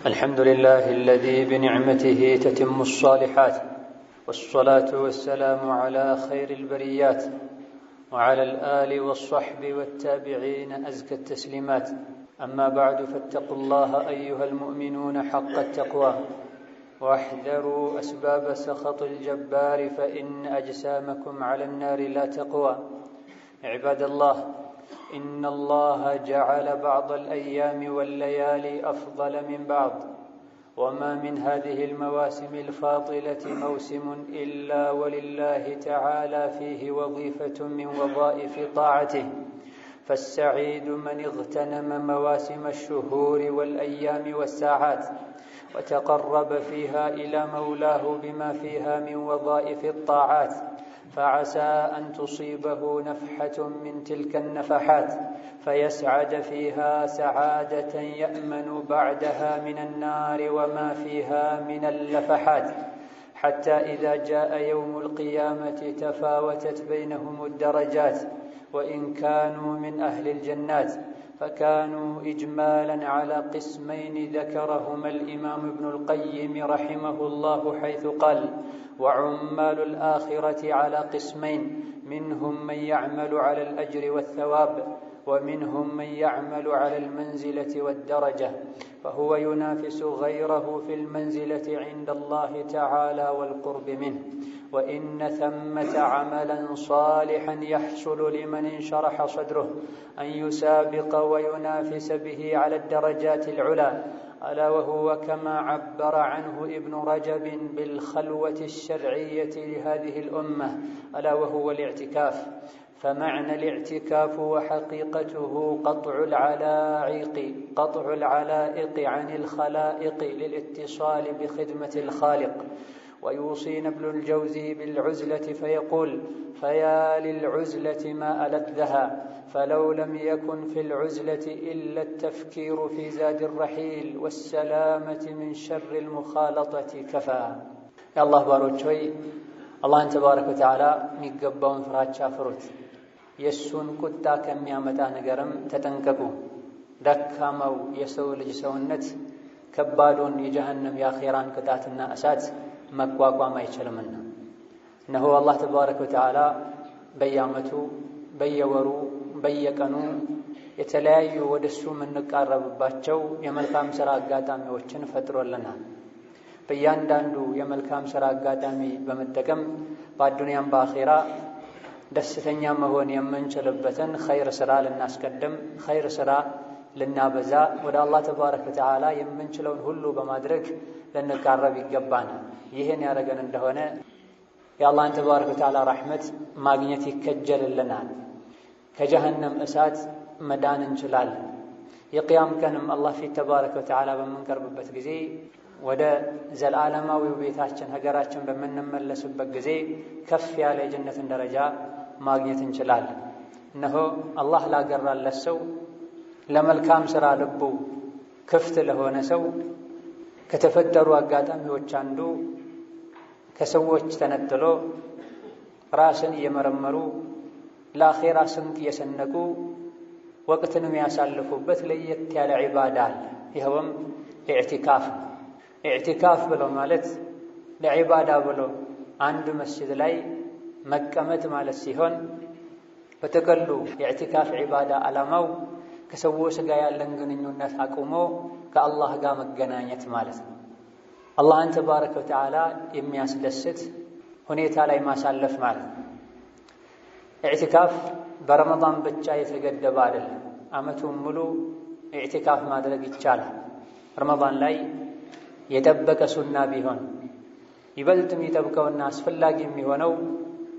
الحمد لله الذي بنعمته تتم الصالحات، والصلاة والسلام على خير البريات وعلى الآل والصحب والتابعين أزكى التسليمات. أما بعد، فاتقوا الله أيها المؤمنون حق التقوى، واحذروا أسباب سخط الجبار، فإن أجسامكم على النار لا تقوى. عباد الله، إن الله جعل بعض الأيام والليالي أفضل من بعض، وما من هذه المواسم الفاضلة موسم إلا ولله تعالى فيه وظيفة من وظائف طاعته، فالسعيد من اغتنم مواسم الشهور والأيام والساعات وتقرب فيها إلى مولاه بما فيها من وظائف الطاعات، فعسى أن تصيبه نفحة من تلك النفحات فيسعد فيها سعادة يأمن بعدها من النار وما فيها من اللفحات، حتى إذا جاء يوم القيامة تفاوتت بينهم الدرجات، وإن كانوا من أهل الجنات فكانوا إجمالا على قسمين ذكرهما الإمام ابن القيم رحمه الله، حيث قال: وعمال الآخرة على قسمين، منهم من يعمل على الأجر والثواب، ومنهم من يعمل على المنزلة والدرجة، فهو ينافس غيره في المنزلة عند الله تعالى والقرب منه. وإن ثمة عملا صالحا يحصل لمن انشرح صدره أن يسابق وينافس به على الدرجات العلى، ألا وهو كما عبر عنه ابن رجب بالخلوة الشرعية لهذه الأمة، ألا وهو الاعتكاف. فمعنى الاعتكاف وحقيقته قطع العلائق عن الخلائق للاتصال بخدمة الخالق. ويوصينا ابن الجوزي بالعزلة فيقول: فيا للعزلة ما ألذها، فلو لم يكن في العزلة إلا التفكير في زاد الرحيل والسلامة من شر المخالطة كفى. يا الله باروች ሆይ አላህን ተባረከ ወተዓላ የሚገባውን ፍራቻ ፍሩት፣ የእሱን ቁጣ ከሚያመጣ ነገርም ተጠንቀቁ። ደካማው የሰው ልጅ ሰውነት ከባዱን የጀሃነም የአኺራን ቅጣትና እሳት መቋቋም አይችልምና። እነሆ አላህ ተባረከ ወተዓላ በየዓመቱ በየወሩ በየቀኑ የተለያዩ ወደሱ የምንቃረብባቸው የመልካም ሥራ አጋጣሚዎችን ፈጥሮልናል። በእያንዳንዱ የመልካም ሥራ አጋጣሚ በመጠቀም በአዱንያም በአኺራ ደስተኛ መሆን የምንችልበትን ኸይር ሥራ ልናስቀድም፣ ኸይር ሥራ ልናበዛ፣ ወደ አላህ ተባረከ ወተዓላ የምንችለውን ሁሉ በማድረግ ልንቃረብ ይገባናል። ይህን ያደረገን እንደሆነ የአላህን ተባረከ ወተዓላ ረሕመት ማግኘት ይከጀልልናል። ከጀሃነም እሳት መዳን እንችላለን። የቅያም ቀንም አላህ ፊት ተባረከ ወተዓላ በምንቀርብበት ጊዜ ወደ ዘላለማዊው ቤታችን ሀገራችን በምንመለስበት ጊዜ ከፍ ያለ የጀነትን ደረጃ ማግኘት እንችላለን። እነሆ አላህ ላገራለት ሰው፣ ለመልካም ሥራ ልቡ ክፍት ለሆነ ሰው ከተፈጠሩ አጋጣሚዎች አንዱ ከሰዎች ተነጥሎ ራስን እየመረመሩ ለአኺራ ስንቅ እየሰነቁ ወቅትንም ያሳልፉበት ለየት ያለ ዒባዳ አለ። ይኸውም ኢዕቲካፍ። ኢዕቲካፍ ብሎ ማለት ለዒባዳ ብሎ አንድ መስጂድ ላይ መቀመጥ ማለት ሲሆን፣ በተቀሉ የኢዕቲካፍ ዒባዳ ዓላማው ከሰዎች ጋር ያለን ግንኙነት አቁሞ ከአላህ ጋር መገናኘት ማለት ነው። አላህን ተባረከ ወተዓላ የሚያስደስት ሁኔታ ላይ ማሳለፍ ማለት ነው። ኢዕቲካፍ በረመዳን ብቻ የተገደበ አይደለም። ዓመቱን ሙሉ ኢዕቲካፍ ማድረግ ይቻላል። ረመዳን ላይ የጠበቀ ሱና ቢሆን ይበልጥ የሚጠብቀውና አስፈላጊ የሚሆነው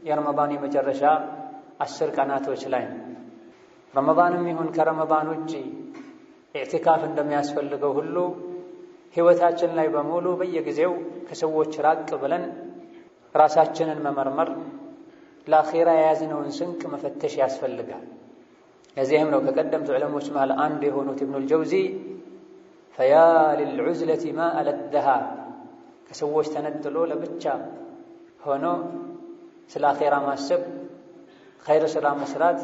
የረመዳን የመጨረሻ 10 ቀናቶች ላይ ነው። ረመዳንም ይሁን ከረመዳን ውጪ ኢዕቲካፍ እንደሚያስፈልገው ሁሉ ሕይወታችን ላይ በሙሉ በየጊዜው ከሰዎች ራቅ ብለን ራሳችንን መመርመር፣ ለአኺራ የያዝነውን ስንቅ መፈተሽ ያስፈልጋል። ለዚህም ነው ከቀደምት ዑለሞች መሃል አንዱ የሆኑት ኢብኑል ጀውዚ ፈያ ሊልዑዝለቲ ማ አለዘሃ፣ ከሰዎች ተነጥሎ ለብቻ ሆኖ ስለ አኺራ ማሰብ፣ ኸይር ሥራ መስራት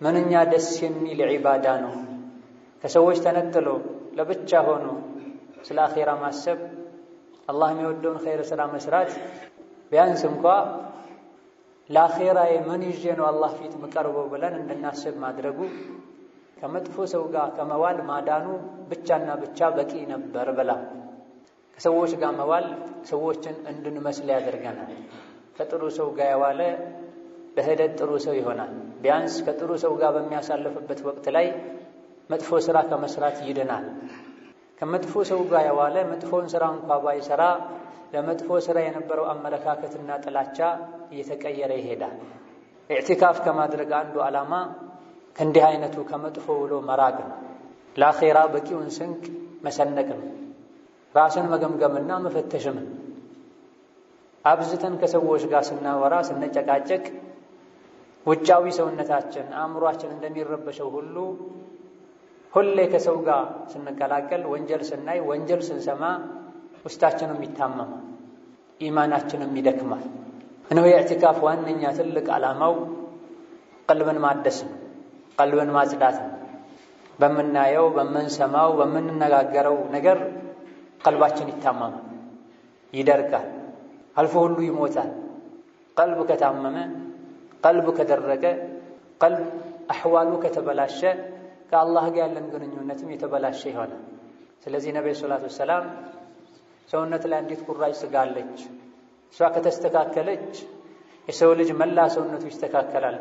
ምንኛ ደስ የሚል ዒባዳ ነው። ከሰዎች ተነጥሎ ለብቻ ሆኖ ስለ አኺራ ማሰብ፣ አላህ የሚወደውን ኸይር ስራ መስራት ቢያንስ እንኳ ለአኺራዬ ምን ይዤ ነው አላህ ፊት የምቀርበው ብለን እንድናስብ ማድረጉ ከመጥፎ ሰው ጋር ከመዋል ማዳኑ ብቻና ብቻ በቂ ነበር ብላ ከሰዎች ጋር መዋል ሰዎችን እንድንመስል ያደርገናል። ከጥሩ ሰው ጋር የዋለ በሂደት ጥሩ ሰው ይሆናል። ቢያንስ ከጥሩ ሰው ጋር በሚያሳልፍበት ወቅት ላይ መጥፎ ስራ ከመስራት ይድናል። ከመጥፎ ሰው ጋር የዋለ መጥፎን ስራ እንኳ ባይሰራ ለመጥፎ ስራ የነበረው አመለካከትና ጥላቻ እየተቀየረ ይሄዳል። ኢዕቲካፍ ከማድረግ አንዱ ዓላማ ከእንዲህ አይነቱ ከመጥፎ ውሎ መራቅ ነው። ለአኼራ በቂውን ስንቅ መሰነቅ ነው። ራስን መገምገምና መፈተሽም። አብዝተን ከሰዎች ጋር ስናወራ ስንጨቃጨቅ ውጫዊ ሰውነታችን አእምሯችን እንደሚረበሸው ሁሉ ሁሌ ከሰው ጋር ስንቀላቀል ወንጀል ስናይ ወንጀል ስንሰማ ውስጣችንም ይታመማል፣ ኢማናችንም ይደክማል። እነሆ የኢዕቲካፍ ዋነኛ ትልቅ ዓላማው ቀልብን ማደስ ነው፣ ቀልብን ማጽዳት ነው። በምናየው በምንሰማው በምንነጋገረው ነገር ቀልባችን ይታመማል፣ ይደርቃል፣ አልፎ ሁሉ ይሞታል። ቀልብ ከታመመ፣ ቀልብ ከደረቀ፣ ቀልብ አሕዋሉ ከተበላሸ ከአላህ ጋር ያለን ግንኙነትም የተበላሸ ይሆናል። ስለዚህ ነብዩ ሰለላሁ ዐለይሂ ወሰለም ሰውነት ላይ አንዲት ቁራጭ ስጋ አለች። እሷ ከተስተካከለች የሰው ልጅ መላ ሰውነቱ ይስተካከላል።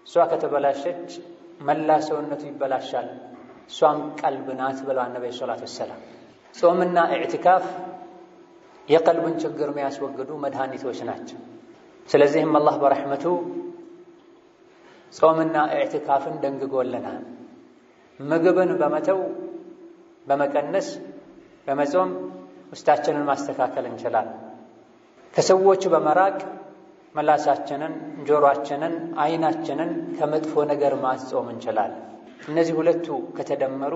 እሷ ከተበላሸች መላ ሰውነቱ ይበላሻል። እሷም ቀልብ ናት ብለዋል ነብዩ ሰለላሁ ዐለይሂ ወሰለም። ጾምና ኢዕቲካፍ የቀልብን ችግር የሚያስወግዱ መድኃኒቶች ናቸው። ስለዚህም አላህ በረሕመቱ ጾምና ኢዕቲካፍን ደንግጎልናል። ምግብን በመተው በመቀነስ በመጾም ውስጣችንን ማስተካከል እንችላለን። ከሰዎች በመራቅ መላሳችንን፣ ጆሮአችንን፣ አይናችንን ከመጥፎ ነገር ማስጾም እንችላለን። እነዚህ ሁለቱ ከተደመሩ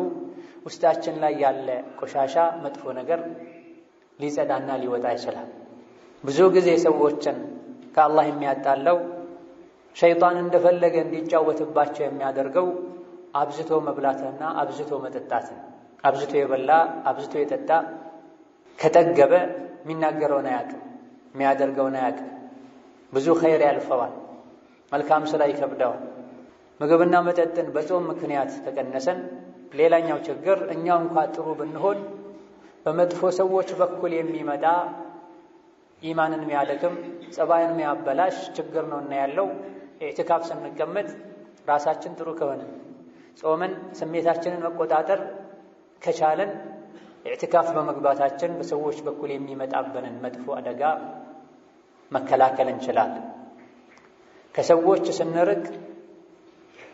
ውስጣችን ላይ ያለ ቆሻሻ መጥፎ ነገር ሊጸዳና ሊወጣ ይችላል። ብዙ ጊዜ ሰዎችን ከአላህ የሚያጣለው ሸይጣን እንደፈለገ እንዲጫወትባቸው የሚያደርገው አብዝቶ መብላትና አብዝቶ መጠጣት ነው። አብዝቶ የበላ አብዝቶ የጠጣ ከጠገበ የሚናገረውን አያውቅም፣ የሚያደርገውን አያውቅም። ብዙ ኸይር ያልፈዋል፣ መልካም ስራ ይከብደዋል። ምግብና መጠጥን በጾም ምክንያት ከቀነሰን ሌላኛው ችግር እኛው እንኳ ጥሩ ብንሆን በመጥፎ ሰዎች በኩል የሚመጣ ኢማንን የሚያደክም ጸባይን የሚያበላሽ ችግር ነውና ያለው። ኢዕቲካፍ ስንቀመጥ ራሳችን ጥሩ ከሆነ ጾምን ስሜታችንን መቆጣጠር ከቻለን ኢዕቲካፍ በመግባታችን በሰዎች በኩል የሚመጣብንን መጥፎ አደጋ መከላከል እንችላለን። ከሰዎች ስንርቅ፣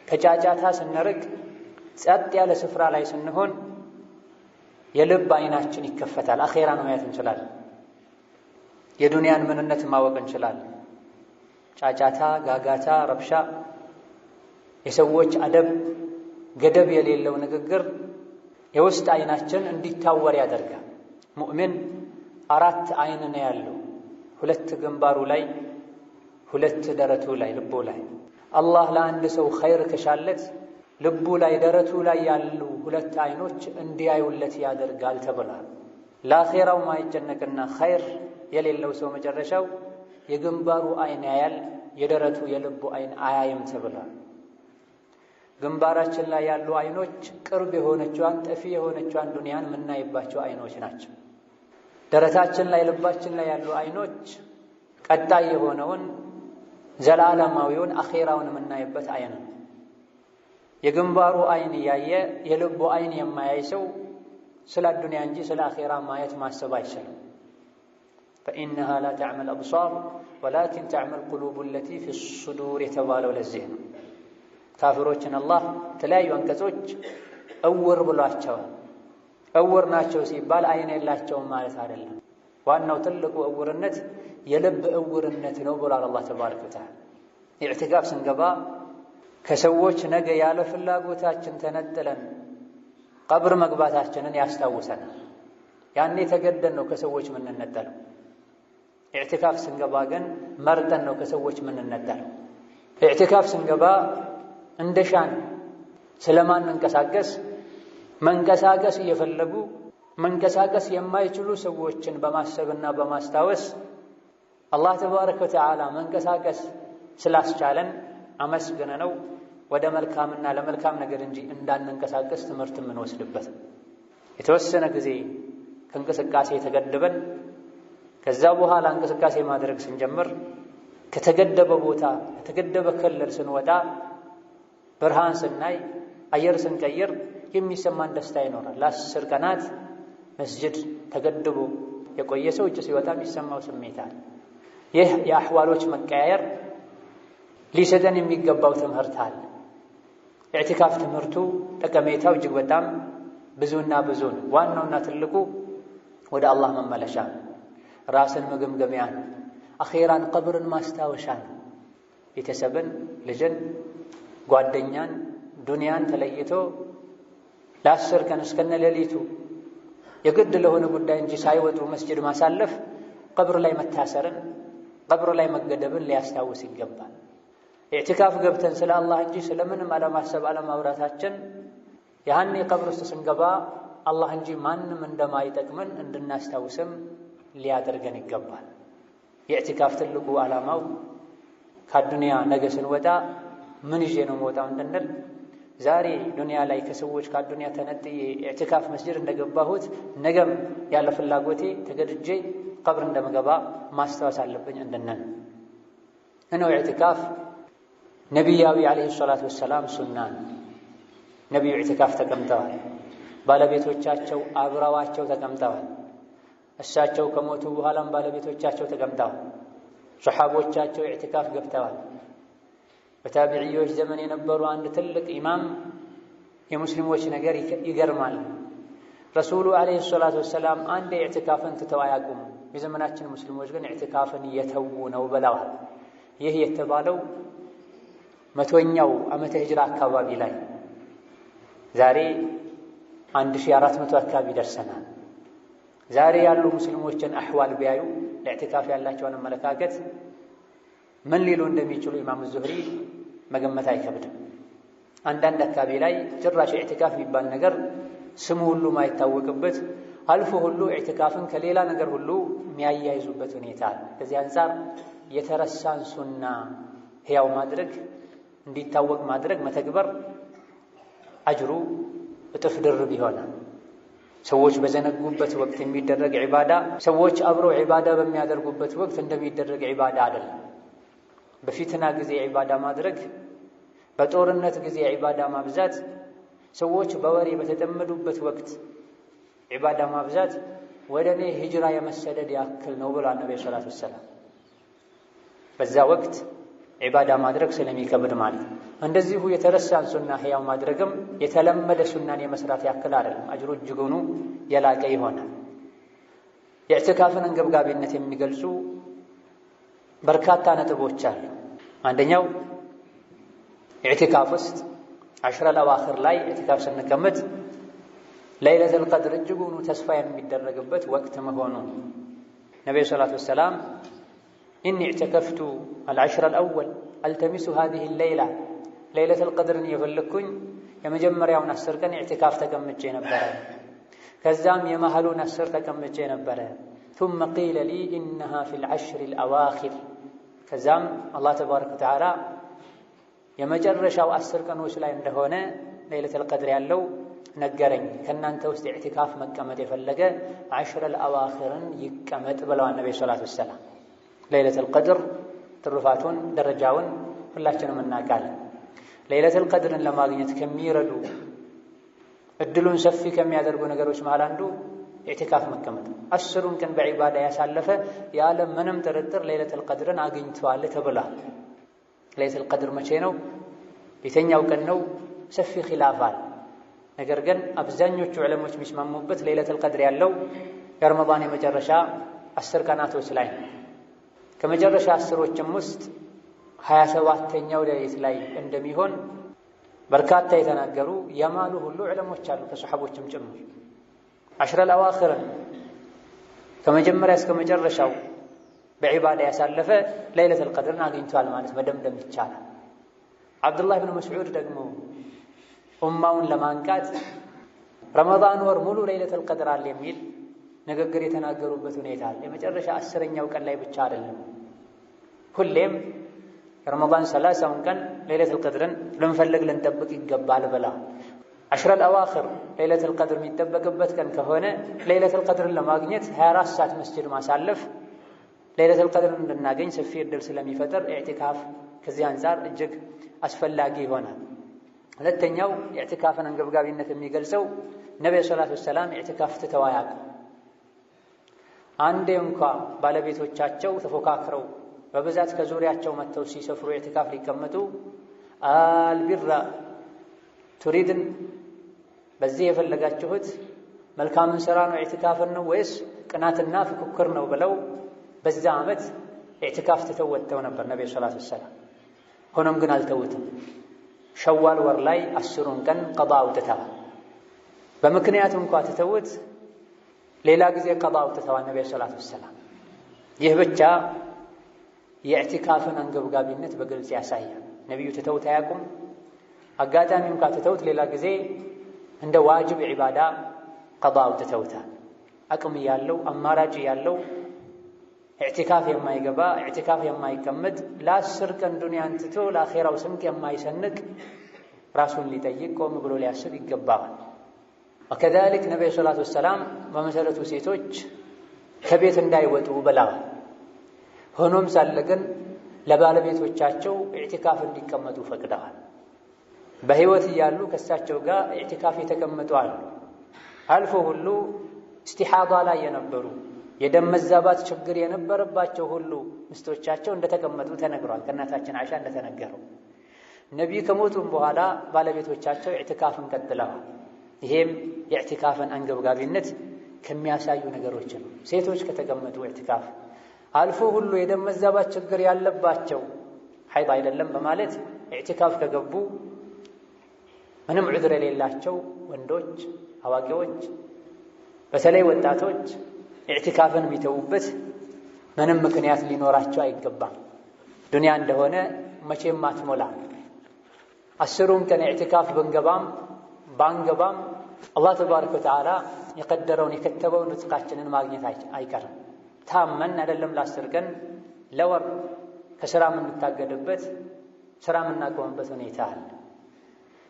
ከጫጫታ ስንርቅ፣ ጸጥ ያለ ስፍራ ላይ ስንሆን የልብ አይናችን ይከፈታል። አኼራን ማየት እንችላለን። የዱንያን ምንነት ማወቅ እንችላለን። ጫጫታ፣ ጋጋታ፣ ረብሻ፣ የሰዎች አደብ፣ ገደብ የሌለው ንግግር የውስጥ አይናችን እንዲታወር ያደርጋል። ሙእሚን 4 አይን ነው ያለው፣ 2 ግንባሩ ላይ፣ 2 ደረቱ ላይ፣ ልቡ ላይ። አላህ ለአንድ ሰው ኸይር ከሻለት ልቡ ላይ ደረቱ ላይ ያሉ 2 አይኖች እንዲያዩለት ያደርጋል ተብሏል። ለአኼራው ማይጨነቅና ኸይር የሌለው ሰው መጨረሻው የግንባሩ አይን ያያል፣ የደረቱ የልቡ አይን አያይም ተብሏል። ግንባራችን ላይ ያሉ አይኖች ቅርብ የሆነቿን ጠፊ የሆነቿን ዱንያን የምናይባቸው አይኖች ናቸው። ደረታችን ላይ ልባችን ላይ ያሉ አይኖች ቀጣይ የሆነውን ዘላለማዊውን አኼራውን የምናይበት አይን ነው። የግንባሩ አይን እያየ የልቡ አይን የማያይ ሰው ስለ ዱንያ እንጂ ስለ አኼራ ማየት ማሰብ አይችልም። فإنها لا تعمل الأبصار ولكن تعمل القلوب التي في الصدور የተባለው ለዚህ ነው። ካፊሮችን አላህ ተለያዩ አንቀጾች እውር ብሏቸዋል። እውር ናቸው ሲባል አይን የላቸውም ማለት አይደለም። ዋናው ትልቁ እውርነት የልብ እውርነት ነው ብሏል አላህ ተባረከ ወተዓላ። ኢዕቲካፍ ስንገባ ከሰዎች ነገ ያለ ፍላጎታችን ተነጥለን ቀብር መግባታችንን ያስታውሰናል። ያኔ ተገደን ነው ከሰዎች የምንነጠለው። ኢዕቲካፍ ስንገባ ግን መርጠን ነው ከሰዎች የምንነጠለው። ኢዕቲካፍ ስንገባ እንደሻን ስለማን መንቀሳቀስ እየፈለጉ መንቀሳቀስ የማይችሉ ሰዎችን በማሰብና በማስታወስ አላህ ተባረከ ወተዓላ መንቀሳቀስ ስላስቻለን አመስግነነው ወደ መልካምና ለመልካም ነገር እንጂ እንዳንንቀሳቀስ ትምህርት የምንወስድበት የተወሰነ ጊዜ ከእንቅስቃሴ ተገድበን ከዛ በኋላ እንቅስቃሴ ማድረግ ስንጀምር ከተገደበ ቦታ ከተገደበ ክልል ስንወጣ ብርሃን ስናይ አየር ስንቀይር የሚሰማን ደስታ ይኖራል። ለ10 ቀናት መስጂድ ተገድቦ የቆየ ሰው እጅ ሲወጣ የሚሰማው ስሜት አለ። ይህ የአህዋሎች መቀያየር ሊሰጠን የሚገባው ትምህርት አለ። ኢዕቲካፍ ትምህርቱ ጠቀሜታው እጅግ በጣም ብዙና ብዙ ነው። ዋናውና ትልቁ ወደ አላህ መመለሻ፣ ራስን መገምገሚያ፣ አኼራን ቀብርን ማስታወሻ ነው። ቤተሰብን፣ ልጅን፣ ጓደኛን፣ ዱንያን ተለይቶ ለ10 ቀን እስከነ ሌሊቱ የግድ ለሆነ ጉዳይ እንጂ ሳይወጡ መስጂድ ማሳለፍ ቀብር ላይ መታሰርን፣ ቀብር ላይ መገደብን ሊያስታውስ ይገባል። ኢዕቲካፍ ገብተን ስለ አላህ እንጂ ስለምንም አለማሰብ አለማውራታችን ያኔ ቀብር ውስጥ ስንገባ አላህ እንጂ ማንም እንደማይጠቅመን እንድናስታውስም ሊያደርገን ይገባል። የኢዕቲካፍ ትልቁ ዓላማው ከዱንያ ነገ ስንወጣ ምን ይዤ ነው መውጣው እንድንል ዛሬ ዱንያ ላይ ከሰዎች ከዱንያ ተነጥዬ ኢዕቲካፍ መስጂድ እንደገባሁት ነገም ያለ ፍላጎቴ ተገድጄ ቀብር እንደምገባ ማስታወስ አለብኝ እንድንል ነው። ኢዕቲካፍ ነቢያዊ ዓለይሂ ሰላቱ ወሰላም ሱና ነው። ነቢዩ ኢዕቲካፍ ተቀምጠዋል። ባለቤቶቻቸው አብረዋቸው ተቀምጠዋል። እሳቸው ከሞቱ በኋላም ባለቤቶቻቸው ተቀምጠዋል። ሱሐቦቻቸው ኢዕቲካፍ ገብተዋል። በታቢዕዮች ዘመን የነበሩ አንድ ትልቅ ኢማም የሙስሊሞች ነገር ይገርማል። ረሱሉ ዓለይሂ ሰላቱ ወሰላም አንድ ኢዕቲካፍን ትተው አያውቁም። የዘመናችን ሙስሊሞች ግን ኢዕቲካፍን እየተዉ ነው ብለዋል። ይህ የተባለው 100ኛው ዓመተ ሂጅራ አካባቢ ላይ ዛሬ 1400 አካባቢ ደርሰናል። ዛሬ ያሉ ሙስሊሞችን አህዋል ቢያዩ ለኢዕቲካፍ ያላቸውን አመለካከት ምን ሊሉ እንደሚችሉ ኢማም ዙህሪ መገመት አይከብድም። አንዳንድ አካባቢ ላይ ጭራሽ ኢዕቲካፍ የሚባል ነገር ስሙ ሁሉ ማይታወቅበት አልፎ ሁሉ ኢዕቲካፍን ከሌላ ነገር ሁሉ የሚያያይዙበት ሁኔታ አለ። ከዚህ አንፃር የተረሳን ሱና ሕያው ማድረግ እንዲታወቅ ማድረግ መተግበር አጅሩ እጥፍ ድርብ ይሆናል። ሰዎች በዘነጉበት ወቅት የሚደረግ ዒባዳ ሰዎች አብረው ዒባዳ በሚያደርጉበት ወቅት እንደሚደረግ ዒባዳ አይደለም። በፊትና ጊዜ ዒባዳ ማድረግ፣ በጦርነት ጊዜ ዒባዳ ማብዛት፣ ሰዎች በወሬ በተጠመዱበት ወቅት ዒባዳ ማብዛት ወደ እኔ ሂጅራ የመሰደድ ያክል ነው ብሏል ነብዩ ሰለላሁ ዐለይሂ ወሰለም። በዛ ወቅት ዒባዳ ማድረግ ስለሚከብድ ማለት ነው። እንደዚሁ የተረሳን ሱና ሕያው ማድረግም የተለመደ ሱናን የመስራት ያክል አይደለም። አጅሩ እጅጉኑ የላቀ ይሆናል። የኢዕቲካፍን አንገብጋቢነት የሚገልጹ በርካታ ነጥቦች አሉ። አንደኛው ኢዕቲካፍ ውስጥ 10 አልአዋኺር ላይ ኢዕቲካፍ ስንቀመጥ ለይለቱል ቀድር እጅጉኑ ተስፋ የሚደረግበት ወቅት መሆኑ ነብዩ ሰለላሁ ዐለይሂ ወሰለም ኢኒ ኢዕተከፍቱ አልዐሽረ አልአወል አልተሚሱ ሃዚሂ ሌይላ ለይለቱል ቀድርን የፈለኩኝ የመጀመሪያውን 10 ቀን ኢዕቲካፍ ተቀምጬ ነበረ። ከዛም የመሃሉን 10 ተቀምጬ ነበረ። ثم قيل لي إنها في العشر الأواخر ከዛም አላህ ተባረከ ወተዓላ የመጨረሻው 10 ቀኖች ላይ እንደሆነ ለይለቱል ቀድር ያለው ነገረኝ። ከናንተ ውስጥ ኢዕቲካፍ መቀመጥ የፈለገ 10 አልአዋኺርን ይቀመጥ ብለዋል ነብዩ ሰለላሁ ዐለይሂ ወሰለም። ለይለቱል ቀድር ትሩፋቱን ደረጃውን ሁላችንም እናውቃለን። ለይለቱል ቀድርን ለማግኘት ከሚረዱ እድሉን ሰፊ ከሚያደርጉ ነገሮች መሃል አንዱ ኢዕቲካፍ መቀመጥ። 10ሩን ቀን በዒባዳ ያሳለፈ ያለ ምንም ጥርጥር ለይለቱል ቀድርን አግኝቷል ተብሏል። ለይለቱል ቀድር መቼ ነው? የትኛው ቀን ነው? ሰፊ ኺላፍ አለ። ነገር ግን አብዛኞቹ ዑለሞች የሚስማሙበት ለይለቱል ቀድር ያለው የረመዳን የመጨረሻ 10 ቀናቶች ላይ ነው። ከመጨረሻ 10ሮችም ውስጥ 27ኛው ሌሊት ላይ እንደሚሆን በርካታ የተናገሩ የማሉ ሁሉ ዑለሞች አሉ፣ ከሰሐቦችም ጭምር። 10 አልአዋኺርን ከመጀመሪያ እስከ መጨረሻው በዒባዳ ያሳለፈ ለይለቱል ቀድርን አግኝቷል ማለት መደምደም ይቻላል። አብዱላህ ብን መስዑድ ደግሞ ኡማውን ለማንቃት ረመዳን ወር ሙሉ ለይለቱል ቀድር አለ የሚል ንግግር የተናገሩበት ሁኔታ አለ። የመጨረሻ 10ኛው ቀን ላይ ብቻ አይደለም፣ ሁሌም ረመዳን 30ውን ቀን ለይለቱል ቀድርን ልንፈልግ ልንጠብቅ ይገባል ብላ አሽረል አዋኺር ለይለቱል ቀድር የሚጠበቅበት ቀን ከሆነ ለይለቱል ቀድርን ለማግኘት 24 ሰዓት መስጂድ ማሳለፍ ለይለቱል ቀድርን እንድናገኝ ሰፊ ዕድል ስለሚፈጥር ኢዕቲካፍ ከዚህ አንፃር እጅግ አስፈላጊ ይሆናል። ሁለተኛው የኢዕቲካፍን አንገብጋቢነት የሚገልጸው ነብዩ ሰለላሁ ዐለይሂ ወሰለም ኢዕቲካፍ ትተው አያውቁም። አንዴ እንኳ ባለቤቶቻቸው ተፎካክረው በብዛት ከዙሪያቸው መጥተው ሲሰፍሩ ኢዕቲካፍ ሊቀመጡ አልቢራ ቱሪድን በዚህ የፈለጋችሁት መልካምን ሥራ ነው ኢዕቲካፍን ነው ወይስ ቅናትና ፍክክር ነው ብለው በዛ ዓመት ኢዕቲካፍ ትተው ወጥተው ነበር ነብዩ ሰለላሁ ዐለይሂ ወሰለም። ሆኖም ግን አልተውትም። ሸዋል ወር ላይ 10ን ቀን ቀዳ አውጥተዋል። በምክንያቱ እንኳ ትተውት ሌላ ጊዜ ቀዳ አውጥተዋል ነብዩ ሰለላሁ ዐለይሂ ወሰለም። ይህ ብቻ የኢዕቲካፍን አንገብጋቢነት በግልጽ ያሳያል። ነብዩ ትተውት አያውቁም። አጋጣሚ እንኳ ትተውት ሌላ ጊዜ እንደ ዋጅብ ዒባዳ ቀዳ አውጥተውታል። አቅም ያለው አማራጭ ያለው ኢዕቲካፍ የማይገባ ኢዕቲካፍ የማይቀመጥ ለ10 ቀን ዱንያን ትቶ ለአኺራው ስንቅ የማይሰንቅ ራሱን ሊጠይቅ ቆም ብሎ ሊያስብ ይገባል። ወከዛሊክ ነብዩ ሰለላሁ ዐለይሂ ወሰለም በመሰረቱ ሴቶች ከቤት እንዳይወጡ ብለዋል። ሆኖም ሳለ ግን ለባለቤቶቻቸው ኢዕቲካፍ እንዲቀመጡ ፈቅደዋል። በህይወት እያሉ ከእሳቸው ጋር ኢዕቲካፍ የተቀመጡ አሉ። አልፎ ሁሉ እስቲሓዳ ላይ የነበሩ የደም መዛባት ችግር የነበረባቸው ሁሉ ሚስቶቻቸው እንደተቀመጡ ተነግሯል። ከእናታችን አይሻ እንደተነገረው ነብዩ ከሞቱም በኋላ ባለቤቶቻቸው ኢዕቲካፍን ቀጥለዋል። ይሄም የኢዕቲካፍን አንገብጋቢነት ከሚያሳዩ ነገሮች ነው። ሴቶች ከተቀመጡ ኢዕቲካፍ አልፎ ሁሉ የደም መዛባት ችግር ያለባቸው ሐይድ አይደለም በማለት ኢዕቲካፍ ከገቡ ምንም ዑድር የሌላቸው ወንዶች፣ አዋቂዎች፣ በተለይ ወጣቶች ኢዕቲካፍን የሚተውበት ምንም ምክንያት ሊኖራቸው አይገባም። ዱንያ እንደሆነ መቼም አትሞላ። 10ሩም ቀን ኢዕቲካፍ ብንገባም ባንገባም አላህ ተባረከ ወተዓላ የቀደረውን የከተበውን ርዝቃችንን ማግኘት አይቀርም። ታመን አይደለም ለ10 ቀን ለወር ከሥራ የምንታገድበት ሥራ የምናቆምበት ሁኔታ አለ።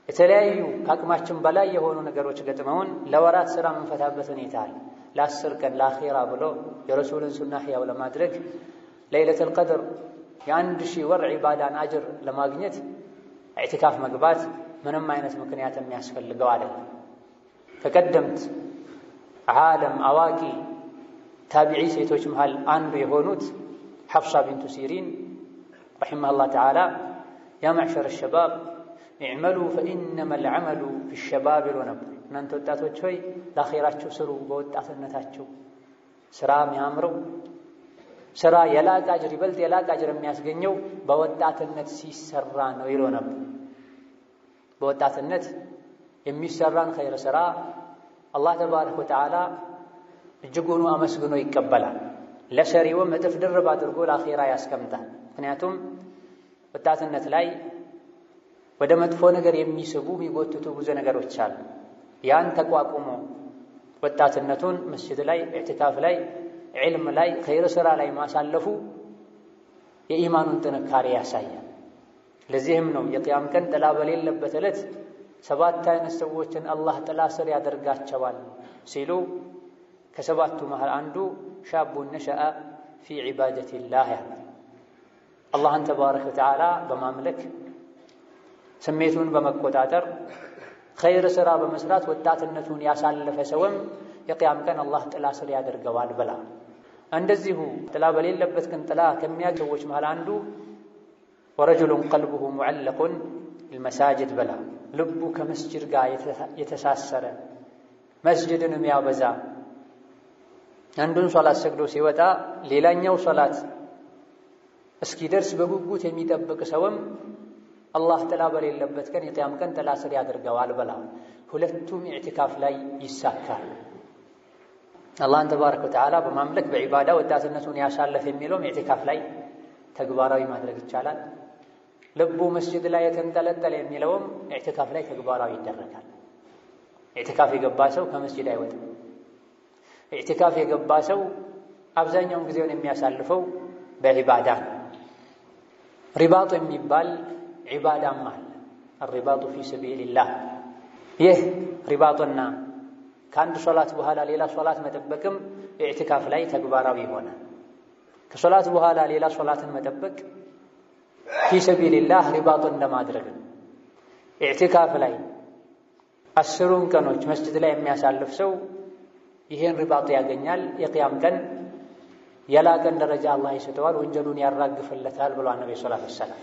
የተለያዩ ከአቅማችን በላይ የሆኑ ነገሮች ገጥመውን ለወራት ሥራ የምንፈታበት ሁኔታ አለ። ለ10 ቀን ለአኺራ ብሎ የረሱልን ሱና ሕያው ለማድረግ ለይለቱል ቀድር የ1000 ወር ዒባዳን አጅር ለማግኘት ኢዕቲካፍ መግባት ምንም አይነት ምክንያት የሚያስፈልገው አይደለም። ከቀደምት ዓለም አዋቂ ታቢዒ ሴቶች መሃል አንዱ የሆኑት ሐፍሳ ቢንቱ ሲሪን ረሒመሃላህ ተዓላ ያ መዕሸረ ሸባብ ኢዕመሉ ፈኢነማ ልዓመሉ ፊሸባብ ይሉ ነበር። እናንተ ወጣቶች ሆይ ለአኺራችሁ ስሩ፣ በወጣትነታችሁ ስራ የሚያምረው ስራ የላቀ አጅር ይበልጥ የላቀ አጅር የሚያስገኘው በወጣትነት ሲሰራ ነው ይሉ ነበር። በወጣትነት የሚሰራን ኸይር ስራ አላህ ተባረከ ወተዓላ እጅጉኑ አመስግኖ ይቀበላል። ለሰሪውም እጥፍ ድርብ አድርጎ ለአኺራ ያስቀምጣል። ምክንያቱም ወጣትነት ላይ ወደ መጥፎ ነገር የሚስቡ የሚጎትቱ ብዙ ነገሮች አሉ። ያን ተቋቁሞ ወጣትነቱን መስጂድ ላይ፣ ኢዕቲካፍ ላይ፣ ዒልም ላይ፣ ኸይር ስራ ላይ ማሳለፉ የኢማኑን ጥንካሬ ያሳያል። ለዚህም ነው የቅያም ቀን ጥላ በሌለበት ዕለት 7 አይነት ሰዎችን አላህ ጥላ ስር ያደርጋቸዋል ሲሉ ከሰባቱ መሃል አንዱ ሻቡን ነሸአ ፊ ዒባደቲላህ ያለ አላህን ተባረከ ወተዓላ በማምለክ ስሜቱን በመቆጣጠር ኸይር ስራ በመስራት ወጣትነቱን ያሳለፈ ሰውም የቅያም ቀን አላህ ጥላ ስር ያደርገዋል ብላ። እንደዚሁ ጥላ በሌለበት ቀን ጥላ ከሚያገኙ ሰዎች መሃል አንዱ ወረጁሉን ቀልቡሁ ሙዐለቁን ቢልመሳጅድ ብላ። ልቡ ከመስጅድ ጋር የተሳሰረ መስጅድን የሚያበዛ አንዱን ሶላት ሰግዶ ሲወጣ ሌላኛው ሶላት እስኪደርስ በጉጉት የሚጠብቅ ሰውም አላህ ጥላ በሌለበት ቀን የቅያም ቀን ጥላ ስር ያደርገዋል ብላ። ሁለቱም ኢዕቲካፍ ላይ ይሳካል። አላህን ተባረከ ወተዓላ በማምለክ በዒባዳ ወጣትነቱን ያሳለፍ የሚለውም ኢዕቲካፍ ላይ ተግባራዊ ማድረግ ይቻላል። ልቡ መስጂድ ላይ የተንጠለጠለ የሚለውም ኢዕቲካፍ ላይ ተግባራዊ ይደረጋል። ኢዕቲካፍ የገባ ሰው ከመስጂድ አይወጣም። ኢዕቲካፍ የገባ ሰው አብዛኛውን ጊዜውን የሚያሳልፈው በዒባዳ ነው። ሪባጡ የሚባል ዒባዳም አለ። አሪባጡ ፊ ሰቢልላህ። ይህ ሪባጡና ከአንድ ሶላት በኋላ ሌላ ሶላት መጠበቅም ኢዕቲካፍ ላይ ተግባራዊ ይሆናል። ከሶላት በኋላ ሌላ ሶላትን መጠበቅ ፊ ሰቢልላህ ሪባጡን እንደማድረግ ነው። ኢዕቲካፍ ላይ 10 ቀኖች መስጂድ ላይ የሚያሳልፍ ሰው ይሄን ሪባጡ ያገኛል። የቅያም ቀን የላቀን ደረጃ አላህ ይሰጠዋል፣ ወንጀሉን ያራግፍለታል ብሏል ነብዩ ሰለላሁ ዐለይሂ ወሰለም።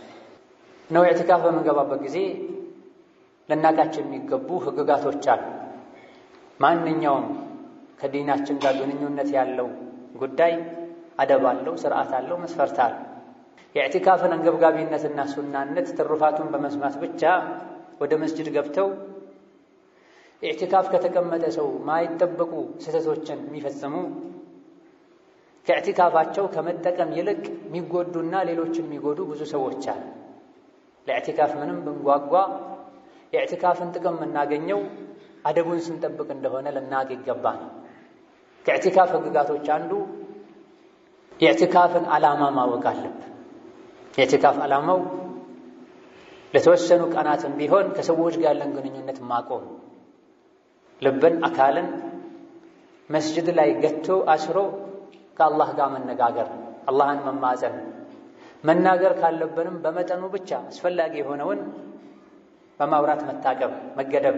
ነው ኢዕቲካፍ በምንገባበት ጊዜ ልናቃቸው የሚገቡ ህግጋቶች አሉ። ማንኛውም ከዲናችን ጋር ግንኙነት ያለው ጉዳይ አደብ አለው፣ ስርዓት አለው፣ መስፈርት አለው። የኢዕቲካፍን አንገብጋቢነትና ሱናነት ትሩፋቱን በመስማት ብቻ ወደ መስጂድ ገብተው ኢዕቲካፍ ከተቀመጠ ሰው ማይጠበቁ ስህተቶችን የሚፈጽሙ ከኢዕቲካፋቸው ከመጠቀም ይልቅ የሚጎዱና ሌሎችን የሚጎዱ ብዙ ሰዎች አሉ። ለኢዕቲካፍ ምንም ብንጓጓ የኢዕቲካፍን ጥቅም የምናገኘው አደቡን ስንጠብቅ እንደሆነ ልናቅ ይገባል። ከኢዕቲካፍ ህግጋቶች አንዱ የኢዕቲካፍን ዓላማ ማወቅ አለብን። የኢዕቲካፍ ዓላማው ለተወሰኑ ቀናትም ቢሆን ከሰዎች ጋር ያለን ግንኙነት ማቆም፣ ልብን አካልን መስጂድ ላይ ገቶ አስሮ ከአላህ ጋር መነጋገር፣ አላህን መማፀን፣ መናገር ካለብንም በመጠኑ ብቻ አስፈላጊ የሆነውን በማውራት መታቀብ፣ መገደብ።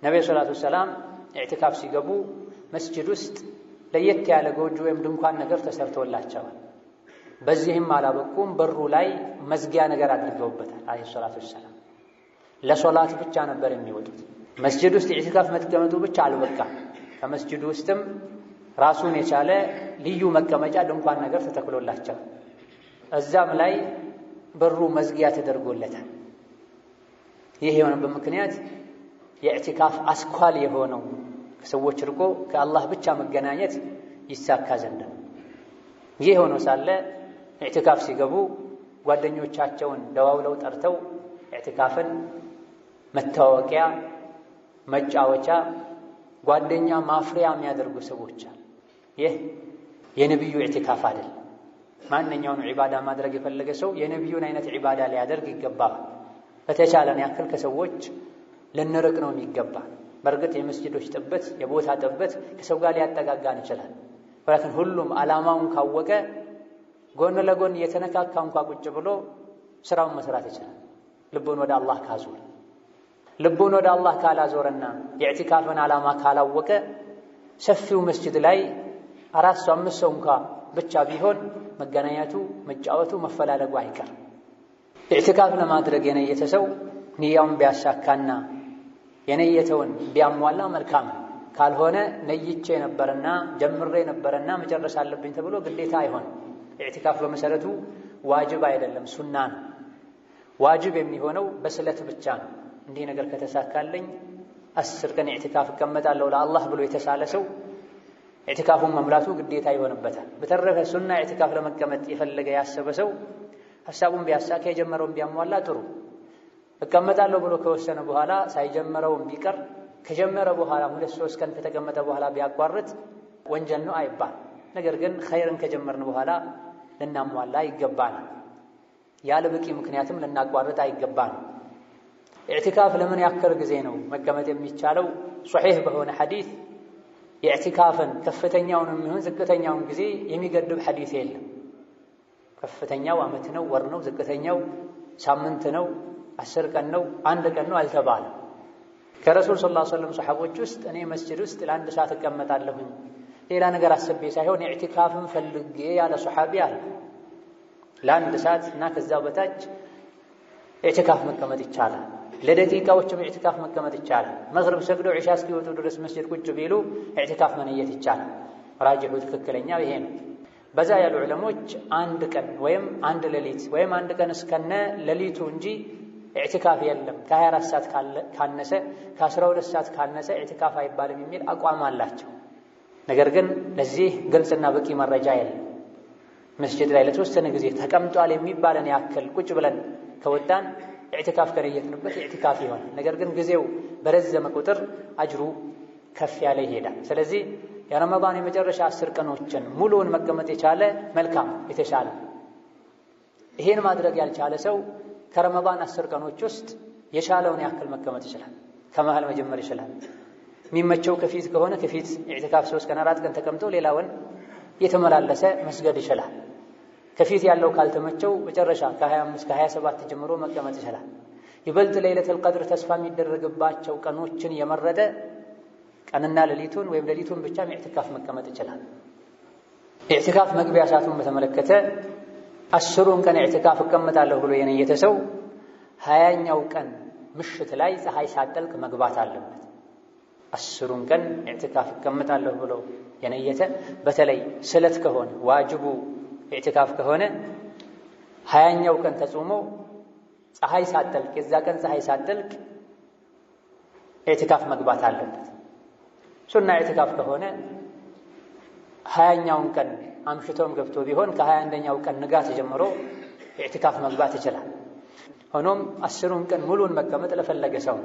ነብዩ ሰለላሁ ዐለይሂ ወሰለም ኢዕቲካፍ ሲገቡ መስጂድ ውስጥ ለየት ያለ ጎጆ ወይም ድንኳን ነገር ተሰርቶላቸዋል። በዚህም አላበቁም፣ በሩ ላይ መዝጊያ ነገር አድርገውበታል አለይሂ ሰላቱ ወሰላም። ለሶላት ብቻ ነበር የሚወጡት። መስጂድ ውስጥ ኢዕቲካፍ መጥቀመጡ ብቻ አልበቃም። ከመስጂድ ውስጥም ራሱን የቻለ ልዩ መቀመጫ ድንኳን ነገር ተተክሎላቸው እዛም ላይ በሩ መዝጊያ ተደርጎለታል። ይህ የሆነበት ምክንያት የኢዕቲካፍ አስኳል የሆነው ከሰዎች ርቆ ከአላህ ብቻ መገናኘት ይሳካ ዘንድ ነው። ይህ ሆኖ ሳለ ኢዕቲካፍ ሲገቡ ጓደኞቻቸውን ደዋውለው ጠርተው ኢዕቲካፍን መታወቂያ፣ መጫወቻ፣ ጓደኛ ማፍሪያ የሚያደርጉ ሰዎች አሉ። ይህ የነብዩ ኢዕቲካፍ አይደለም። ማንኛውን ዒባዳ ማድረግ የፈለገ ሰው የነብዩን አይነት ዒባዳ ሊያደርግ ይገባል። በተቻለን ያክል ከሰዎች ልንርቅ ነው የሚገባ። በእርግጥ የመስጂዶች ጥበት፣ የቦታ ጥበት ከሰው ጋር ሊያጠጋጋን ይችላል። ወላኪን ሁሉም ዓላማውን ካወቀ ጎን ለጎን እየተነካካ እንኳ ቁጭ ብሎ ስራውን መስራት ይችላል። ልቡን ወደ አላህ ካዞረ፣ ልቡን ወደ አላህ ካላዞረና የኢዕቲካፍን ዓላማ ካላወቀ ሰፊው መስጂድ ላይ 4 ሰው 5 ሰው እንኳ ብቻ ቢሆን መገናኘቱ፣ መጫወቱ፣ መፈላለጉ አይቀርም። ኢዕቲካፍ ለማድረግ የነየተ ሰው ንያውን ቢያሳካና የነየተውን ቢያሟላ መልካም። ካልሆነ ነይቼ ነበርና ጀምሬ ነበርና መጨረስ አለብኝ ተብሎ ግዴታ አይሆንም። ኢዕቲካፍ በመሰረቱ ዋጅብ አይደለም፣ ሱና ነው። ዋጅብ የሚሆነው በስለት ብቻ ነው። እንዲህ ነገር ከተሳካልኝ 10 ቀን ኢዕቲካፍ እቀመጣለሁ ለአላህ ብሎ የተሳለ ሰው ኢዕቲካፉን መምላቱ ግዴታ ይሆንበታል። በተረፈ ሱና ኢዕቲካፍ ለመቀመጥ የፈለገ ያሰበ ሰው ሐሳቡን ቢያሳካ የጀመረውን ቢያሟላ ጥሩ። እቀመጣለሁ ብሎ ከወሰነ በኋላ ሳይጀምረውም ቢቀር ከጀመረ በኋላ 2-3 ቀን ከተቀመጠ በኋላ ቢያቋርጥ ወንጀል ነው አይባል። ነገር ግን ኸይርን ከጀመርን በኋላ ልናሟላ ይገባል። ያለ በቂ ምክንያትም ልናቋርጥ አይገባል። ኢዕቲካፍ ለምን ያክል ጊዜ ነው መቀመጥ የሚቻለው? ሶሒህ በሆነ ሐዲስ የኢዕቲካፍን ከፍተኛውንም ይሁን ዝቅተኛውን ጊዜ የሚገድብ ሐዲስ የለም። ከፍተኛው ዓመት ነው፣ ወር ነው፣ ዝቅተኛው ሳምንት ነው፣ 10 ቀን ነው፣ 1 ቀን ነው አልተባለም። ከረሱል ሰለላሁ ዐለይሂ ወሰለም ሰሐቦች ውስጥ እኔ መስጂድ ውስጥ ለ1 ሰዓት እቀመጣለሁኝ ሌላ ነገር አስቤ ሳይሆን ኢዕቲካፍን ፈልጌ ያለ ሱሐቢ አለ። ለ1 ሰዓት እና ከዛ በታች ኢዕቲካፍ መቀመጥ ይቻላል። ለደቂቃዎችም ኢዕቲካፍ መቀመጥ ይቻላል። መግሪብ ሰግደው ዒሻ እስኪወጡ ድረስ መስጂድ ቁጭ ቢሉ ኢዕቲካፍ መነየት ይቻላል። ራጂሑ ትክክለኛው ይሄ ነው። በዛ ያሉ ዑለሞች 1 ቀን ወይም 1 ሌሊት ወይም 1 ቀን እስከነ ሌሊቱ እንጂ ኢዕቲካፍ የለም፣ ከ24 ሰዓት ካነሰ ከ12 ሰዓት ካነሰ ኢዕቲካፍ አይባልም የሚል አቋም አላቸው። ነገር ግን ለዚህ ግልጽና በቂ መረጃ የለም። መስጂድ ላይ ለተወሰነ ጊዜ ተቀምጧል የሚባለን ያክል ቁጭ ብለን ከወጣን ኢዕቲካፍ ከነየትንበት ኢዕቲካፍ ይሆናል። ነገር ግን ጊዜው በረዘመ ቁጥር አጅሩ ከፍ ያለ ይሄዳል። ስለዚህ የረመዳን የመጨረሻ 10 ቀኖችን ሙሉውን መቀመጥ የቻለ መልካም የተሻለ። ይሄን ማድረግ ያልቻለ ሰው ከረመዳን 10 ቀኖች ውስጥ የቻለውን ያክል መቀመጥ ይችላል። ከመሃል መጀመር ይችላል። የሚመቸው ከፊት ከሆነ ከፊት ኢዕቲካፍ 3 ቀን 4 ቀን ተቀምጦ ሌላውን የተመላለሰ መስገድ ይችላል። ከፊት ያለው ካልተመቸው መጨረሻ ከ25 ከ27 ጀምሮ መቀመጥ ይችላል። ይበልጥ ለይለቱል ቀድር ተስፋ የሚደረግባቸው ቀኖችን የመረጠ ቀንና ሌሊቱን ወይም ሌሊቱን ብቻ ኢዕቲካፍ መቀመጥ ይችላል። ኢዕቲካፍ መግቢያ ሰዓቱን በተመለከተ 10ሩን ቀን ኢዕቲካፍ እቀመጣለሁ ብሎ የነየተ ሰው 20ኛው ቀን ምሽት ላይ ፀሐይ ሳትጠልቅ መግባት አለበት። 10ሩን ቀን ኢዕቲካፍ እቀመጣለሁ ብሎ የነየተ በተለይ ስለት ከሆነ ዋጅቡ ኢዕቲካፍ ከሆነ 20ኛው ቀን ተጾሞ ፀሐይ ሳትጠልቅ የዛ ቀን ፀሐይ ሳትጠልቅ ኢዕቲካፍ መግባት አለበት። ሱና ኢዕቲካፍ ከሆነ 20ኛውን ቀን አምሽቶም ገብቶ ቢሆን ከ21ኛው ቀን ንጋት ጀምሮ ኢዕቲካፍ መግባት ይችላል። ሆኖም 10ሩን ቀን ሙሉን መቀመጥ ለፈለገ ሰው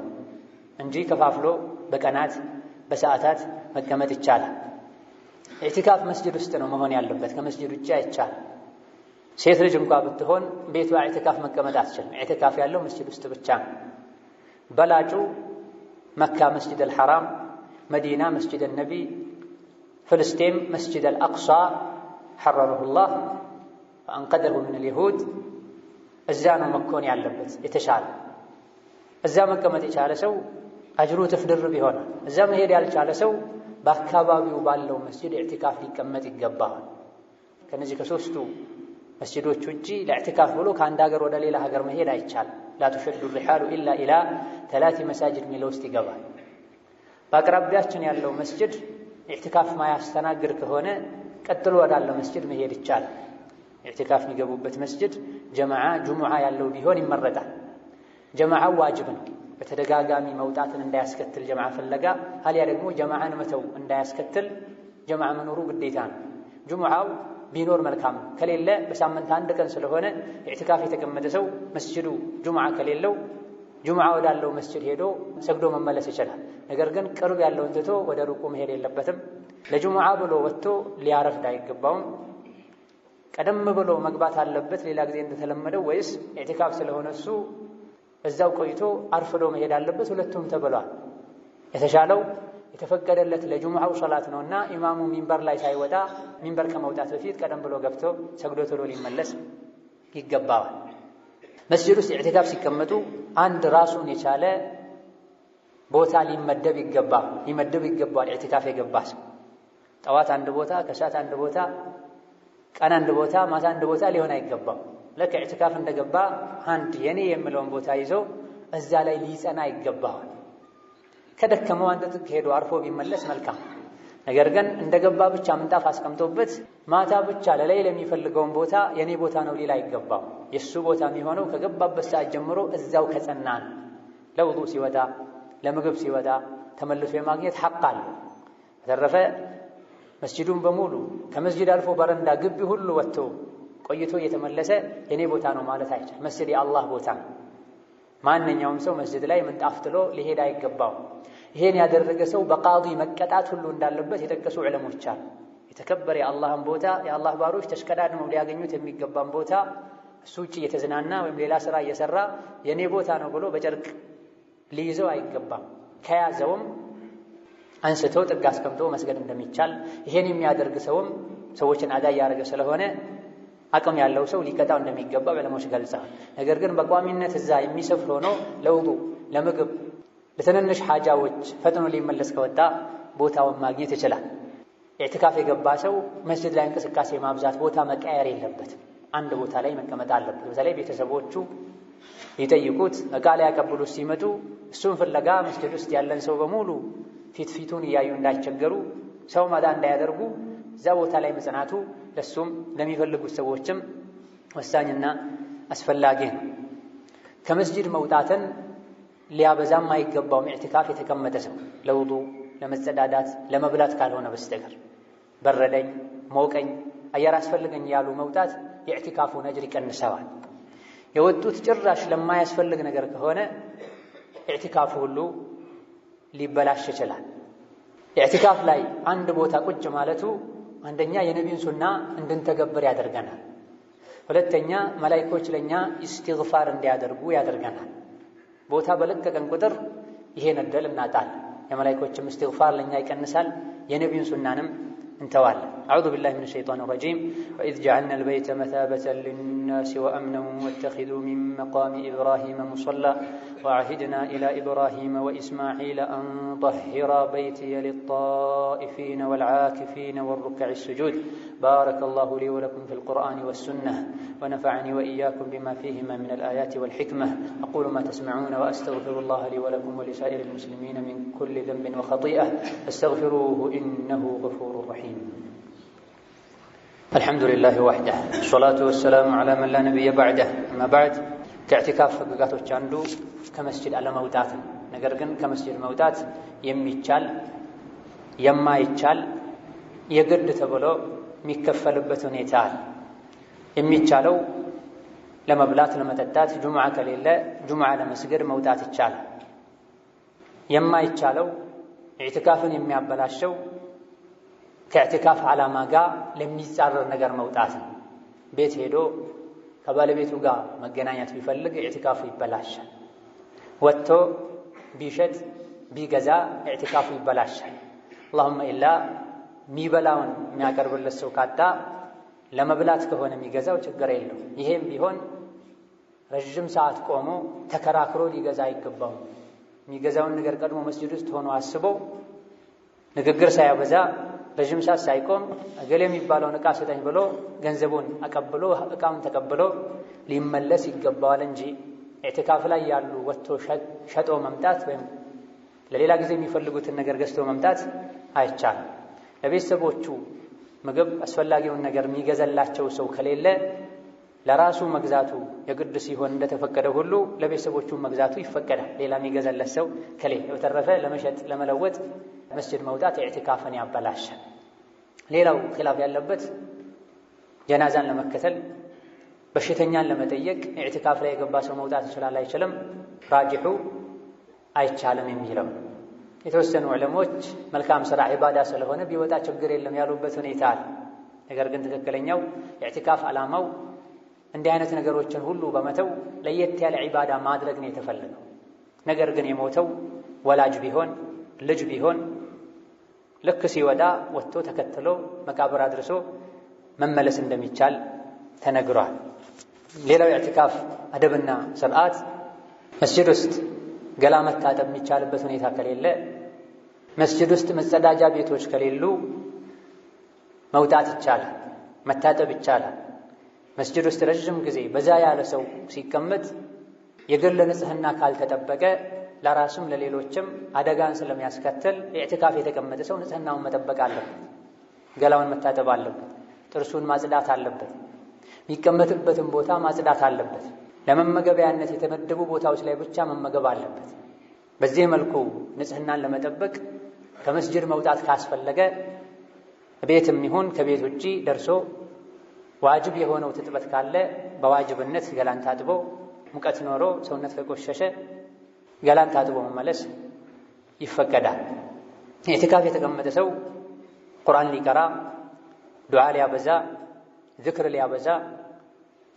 እንጂ ከፋፍሎ በቀናት በሰዓታት መቀመጥ ይቻላል። ኢዕቲካፍ መስጂድ ውስጥ ነው መሆን ያለበት፣ ከመስጂድ ውጭ አይቻልም። ሴት ልጅ እንኳ ብትሆን ቤቷ ኢዕቲካፍ መቀመጥ አትችልም። ኢዕቲካፍ ያለው መስጂድ ውስጥ ብቻ ነው። በላጩ መካ መስጂድ አልሐራም፣ መዲና መስጂድ ነቢ፣ ፍልስጤም መስጂድ አልአቅሷ ሐረረሁላህ ወአንቀደሁ ምን አልይሁድ እዛ ነው መኮን ያለበት የተሻለ። እዛ መቀመጥ የቻለ ሰው አጅሩ ትፍድርብ ይሆናል። እዛ መሄድ ያልቻለ ሰው በአካባቢው ባለው መስጂድ ኢዕቲካፍ ሊቀመጥ ይገባል። ከነዚህ ከሶስቱ መስጂዶች ውጪ ለኢዕቲካፍ ብሎ ከአንድ ሀገር ወደ ሌላ ሀገር መሄድ አይቻልም። ላ ተሸዱ ሪሓሉ ኢላ ኢላ 3 መሳጅድ ሚለው ውስጥ ይገባል። በአቅራቢያችን ያለው መስጂድ ኢዕቲካፍ ማያስተናግድ ከሆነ ቀጥሎ ወዳለው መስጂድ መሄድ ይቻላል። ኢዕቲካፍ የሚገቡበት መስጂድ ጀማዓ ጁሙዓ ያለው ቢሆን ይመረጣል። ጀማዓው ዋጅብ ነው፣ በተደጋጋሚ መውጣትን እንዳያስከትል ጀማዓ ፍለጋ፣ አልያ ደግሞ ጀማዓን መተው እንዳያስከትል ጀማዓ መኖሩ ግዴታ ነው። ጁሙዓው ቢኖር መልካም ነው። ከሌለ በሳምንት 1 ቀን ስለሆነ ኢዕቲካፍ የተቀመጠ ሰው መስጂዱ ጁሙዓ ከሌለው ጁሙዓ ወዳለው መስጂድ ሄዶ ሰግዶ መመለስ ይችላል። ነገር ግን ቅርብ ያለውን ትቶ ወደ ሩቁ መሄድ የለበትም። ለጁሙዓ ብሎ ወጥቶ ሊያረፍድ አይገባውም። ቀደም ብሎ መግባት አለበት ሌላ ጊዜ እንደተለመደው፣ ወይስ ኢዕቲካፍ ስለሆነ እሱ እዛው ቆይቶ አርፍዶ መሄድ አለበት? ሁለቱም ተብሏል። የተሻለው የተፈቀደለት ለጁሙዓው ሶላት ነውና ኢማሙ ሚንበር ላይ ሳይወጣ ሚንበር ከመውጣት በፊት ቀደም ብሎ ገብቶ ሰግዶ ቶሎ ሊመለስ ይገባዋል። መስጂድ ውስጥ ኢዕቲካፍ ሲቀመጡ አንድ ራሱን የቻለ ቦታ ሊመደብ ይገባል። ኢዕቲካፍ የገባ ሰው ጠዋት አንድ ቦታ፣ ከሰዓት አንድ ቦታ፣ ቀን አንድ ቦታ፣ ማታ አንድ ቦታ ሊሆን አይገባም። ለከ ኢዕቲካፍ እንደገባ አንድ የኔ የምለውን ቦታ ይዞ እዛ ላይ ሊጸና ይገባዋል። ከደከመው አንድ ጥግ ሄዶ አርፎ ቢመለስ መልካም። ነገር ግን እንደገባ ብቻ ምንጣፍ አስቀምጦበት ማታ ብቻ ለሌላ የሚፈልገውን ቦታ የኔ ቦታ ነው ሊል አይገባም። የሱ ቦታ የሚሆነው ከገባበት ሰዓት ጀምሮ እዛው ከጸና ነው። ለውዱእ ሲወጣ፣ ለምግብ ሲወጣ ተመልሶ የማግኘት ሐቅ አለ። በተረፈ መስጂዱን በሙሉ ከመስጂድ አልፎ በረንዳ ግቢ ሁሉ ወጥቶ ቆይቶ እየተመለሰ የኔ ቦታ ነው ማለት አይቻልም። መስጂድ የአላህ ቦታ ነው። ማንኛውም ሰው መስጂድ ላይ ምንጣፍ ጥሎ ሊሄድ አይገባው። ይሄን ያደረገ ሰው በቃዲ መቀጣት ሁሉ እንዳለበት የጠቀሱ ዑለሞች አሉ። የተከበረ የአላህን ቦታ የአላህ ባሮች ተሽቀዳድመው ሊያገኙት የሚገባን ቦታ እሱ ውጭ እየተዝናና ወይም ሌላ ስራ እየሰራ የኔ ቦታ ነው ብሎ በጨርቅ ሊይዘው አይገባም። ከያዘውም አንስቶ ጥግ አስቀምጦ መስገድ እንደሚቻል፣ ይሄን የሚያደርግ ሰውም ሰዎችን አዳ እያደረገ ስለሆነ አቅም ያለው ሰው ሊቀጣው እንደሚገባ ዑለሞች ገልጸዋል። ነገር ግን በቋሚነት እዛ የሚሰፍር ሆኖ ለውዱእ፣ ለምግብ፣ ለትንንሽ ሐጃዎች ፈጥኖ ሊመለስ ከወጣ ቦታውን ማግኘት ይችላል። ኢዕቲካፍ የገባ ሰው መስጂድ ላይ እንቅስቃሴ ማብዛት፣ ቦታ መቀየር የለበትም። አንድ ቦታ ላይ መቀመጥ አለበት። በተለይ ቤተሰቦቹ ሊጠይቁት ዕቃ ሊያቀብሉት ሲመጡ እሱን ፍለጋ መስጂድ ውስጥ ያለን ሰው በሙሉ ፊቱን እያዩ እንዳይቸገሩ፣ ሰው ማዳ እንዳያደርጉ እዛ ቦታ ላይ መጽናቱ ለሱም ለሚፈልጉት ሰዎችም ወሳኝና አስፈላጊ ነው። ከመስጂድ መውጣትን ሊያበዛም አይገባውም። ኢዕቲካፍ የተቀመጠ ሰው ለውዱእ፣ ለመጸዳዳት፣ ለመብላት ካልሆነ በስተቀር በረደኝ፣ ሞቀኝ፣ አየር አስፈልገኝ ያሉ መውጣት የኢዕቲካፉን አጅር ይቀንሰዋል። የወጡት ጭራሽ ለማያስፈልግ ነገር ከሆነ ኢዕቲካፍ ሁሉ ሊበላሽ ይችላል። ኢዕቲካፍ ላይ አንድ ቦታ ቁጭ ማለቱ አንደኛ የነቢዩን ሱና እንድንተገብር ያደርገናል። ሁለተኛ መላእክቶች ለኛ ኢስቲግፋር እንዲያደርጉ ያደርገናል። ቦታ በለቀቀን ቁጥር ይሄን እድል እናጣለን። የመላእክቶችም ኢስቲግፋር ለኛ ይቀንሳል፣ የነቢዩን ሱናንም انتوالا. أعوذ بالله من الشيطان الرجيم. وإذ جعلنا البيت مثابة للناس وأمنا واتخذوا من مقام إبراهيم مصلى وعهدنا إلى إبراهيم وإسماعيل أن طهرا بيتي للطائفين والعاكفين والركع السجود. بارك الله لي ولكم في القرآن والسنة ونفعني وإياكم بما فيهما من الآيات والحكمة. أقول ما تسمعون وأستغفر الله لي ولكم ولسائر المسلمين من كل ذنب وخطيئة فاستغفروه إنه غفور رحيم. الحمد لله وحده والصلاة والسلام على من لا نبي بعده. أما بعد كاعتكاف فقاقاتوች አንዱ ከመስጂድ አለመውጣት ነው። ነገር ግን ከመስጂድ መውጣት የሚቻል የማይቻል የግድ ተብሎ የሚከፈልበት ሁኔታ አለ። የሚቻለው ለመብላት ለመጠጣት ጁምዓ ከሌለ ጁምዓ ለመስገድ መውጣት ይቻላል። የማይቻለው ኢዕቲካፍን የሚያበላሸው ከኢዕቲካፍ ዓላማ ጋር ለሚጻረር ነገር መውጣት ነው። ቤት ሄዶ ከባለቤቱ ጋር መገናኘት ቢፈልግ ኢዕቲካፉ ይበላሻል። ወጥቶ ቢሸጥ ቢገዛ ኢዕቲካፉ ይበላሻል። اللهم ኢላ ሚበላውን የሚያቀርብለት ሰው ካጣ ለመብላት ከሆነ የሚገዛው ችግር የለው። ይሄም ቢሆን ረጅም ሰዓት ቆሞ ተከራክሮ ሊገዛ አይገባውም። የሚገዛውን ነገር ቀድሞ መስጂድ ውስጥ ሆኖ አስቦ ንግግር ሳያበዛ ረጅም ሰዓት ሳይቆም እገሌ የሚባለውን ዕቃ ስጠኝ ብሎ ገንዘቡን አቀብሎ ዕቃውን ተቀብሎ ሊመለስ ይገባዋል እንጂ ኢዕቲካፍ ላይ ያሉ ወጥቶ ሸጦ መምጣት ወይም ለሌላ ጊዜ የሚፈልጉትን ነገር ገዝቶ መምጣት አይቻልም። ለቤተሰቦቹ ምግብ አስፈላጊውን ነገር የሚገዛላቸው ሰው ከሌለ ለራሱ መግዛቱ የግድ ሲሆን እንደተፈቀደ ሁሉ ለቤተሰቦቹ መግዛቱ ይፈቀዳል። ሌላ የሚገዛለት ሰው ከሌለ በተረፈ ለመሸጥ ለመለወጥ መስጂድ መውጣት ኢዕቲካፍን ያበላሻል። ሌላው ኺላፍ ያለበት ጀናዛን ለመከተል በሽተኛን ለመጠየቅ ኢዕቲካፍ ላይ የገባ ሰው መውጣት ይችላል አይችልም? ራጂሑ አይቻልም የሚለው የተወሰኑ ዑለሞች መልካም ሥራ ዒባዳ ስለሆነ ቢወጣ ችግር የለም ያሉበት ሁኔታ አለ። ነገር ግን ትክክለኛው ኢዕቲካፍ ዓላማው እንዲህ አይነት ነገሮችን ሁሉ በመተው ለየት ያለ ዒባዳ ማድረግ ነው የተፈለገው። ነገር ግን የሞተው ወላጅ ቢሆን ልጅ ቢሆን ልክ ሲወዳ ወጥቶ ተከትሎ መቃብር አድርሶ መመለስ እንደሚቻል ተነግሯል። ሌላው ኢዕቲካፍ አደብና ስርዓት መስጂድ ውስጥ ገላ መታጠብ የሚቻልበት ሁኔታ ከሌለ፣ መስጂድ ውስጥ መጸዳጃ ቤቶች ከሌሉ መውጣት ይቻላል፣ መታጠብ ይቻላል። መስጂድ ውስጥ ረጅም ጊዜ በዛ ያለ ሰው ሲቀመጥ የግል ንጽህና ካልተጠበቀ ለራሱም ለሌሎችም አደጋን ስለሚያስከትል ኢዕቲካፍ የተቀመጠ ሰው ንጽህናውን መጠበቅ አለበት። ገላውን መታጠብ አለበት። ጥርሱን ማጽዳት አለበት። የሚቀመጥበትን ቦታ ማጽዳት አለበት። ለመመገቢያነት የተመደቡ ቦታዎች ላይ ብቻ መመገብ አለበት። በዚህ መልኩ ንጽህናን ለመጠበቅ ከመስጂድ መውጣት ካስፈለገ ቤትም ይሁን ከቤት ውጪ ደርሶ ዋጅብ የሆነው ትጥበት ካለ በዋጅብነት ገላን ታጥቦ ሙቀት ኖሮ ሰውነት ከቆሸሸ ገላን ታጥቦ መመለስ ይፈቀዳል። ኢዕቲካፍ የተቀመጠ ሰው ቁርአን ሊቀራ፣ ዱዓ ሊያበዛ፣ ዝክር ሊያበዛ፣